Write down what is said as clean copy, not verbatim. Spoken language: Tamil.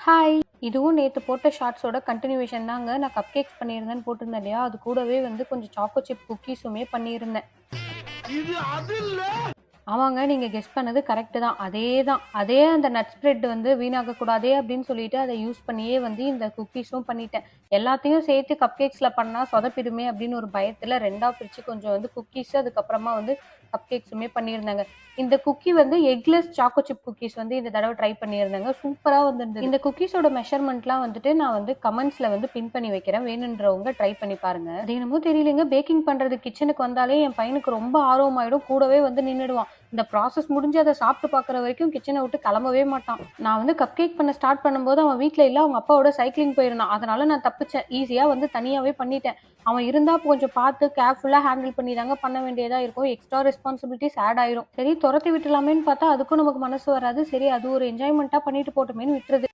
ஹாய்! இதுவும் நேத்து போட்ட ஷார்ட்ஸோட கன்டினியூவேஷன் தாங்க. நான் கப் கேக்ஸ் பண்ணியிருந்தேன்னு போட்டிருந்தேன் இல்லையா? அது கூடவே வந்து கொஞ்சம் சாக்கோ சிப் குக்கீஸுமே பண்ணியிருந்தேன். இது அது இல்ல. ஆமாங்க. நீங்க கெஸ் பண்ணது கரெக்ட்டு தான். அதேதான். அதே அந்த நட்ஸ் பிரெட் வந்து வீணாக்கக்கூடாதே அப்படின்னு சொல்லிட்டு அத யூஸ் பண்ணியே வந்து இந்த குக்கீஸும் பண்ணிட்டேன். எல்லாத்தையும் சேர்த்து கப் கேக்ஸ்ல பண்ணா சொதப்பிடுமே அப்படின்னு ஒரு பயத்துல 2ஆ பிரிச்சு கொஞ்சம் வந்து குக்கீஸ் அதுக்கப்புறமா வந்து கப் கேக்ஸுமே பண்ணியிருந்தேங்க. இந்த குக்கி வந்து எக்லெஸ் சாக்கோ சிப் குக்கீஸ் வந்து இந்த தடவ ட்ரை பண்ணியிருந்தேங்க. சூப்பரா வந்திருந்தது. இந்த குக்கீஸோட மெஷர்மென்ட்லாம் வந்துட்டு நான் வந்து கமெண்ட்ஸ்ல வந்து பின் பண்ணி வைக்கிறேன். வேணுன்றவங்க ட்ரை பண்ணி பாருங்க. அது என்னமோ தெரியலங்க பேக்கிங் பண்றது கிச்சனுக்கு வந்தாலே என் பையனுக்கு ரொம்ப ஆர்வமாயிடும். கூடவே வந்து நின்னுடுவான். இந்த ப்ராசஸ் முடிஞ்சு அத சாப்பிட்டு பார்க்குற வரைக்கும் கிச்சன விட்டு கிளம்பவே மாட்டான். நான் வந்து கப் கேக் பண்ண ஸ்டார்ட் பண்ணும்போது அவன் வீட்ல இல்ல. அவங்க அப்பாவோட சைக்கிளிங் போயிருந்தான். அதனால நான் தப்பிச்சேன். ஈஸியா வந்து தனியாவே பண்ணிட்டேன். அவன் இருந்தா கொஞ்சம் பார்த்து கேர்ஃபுல்லா ஹேண்டில் பண்ணி தாங்க பண்ண வேண்டியதா இருக்கும். எக்ஸ்ட்ரா ரெஸ்பான்சிபிலிட்டிஸ் ஆட் ஆயிரும். சரி தொரத்தி விட்டுலாமேன்னு பார்த்தா அதுக்கும் நமக்கு மனசு வராது. சரி அது ஒரு என்ஜாய்மென்ட்டா பண்ணிட்டு போட்டுமேன்னு விட்டுறது.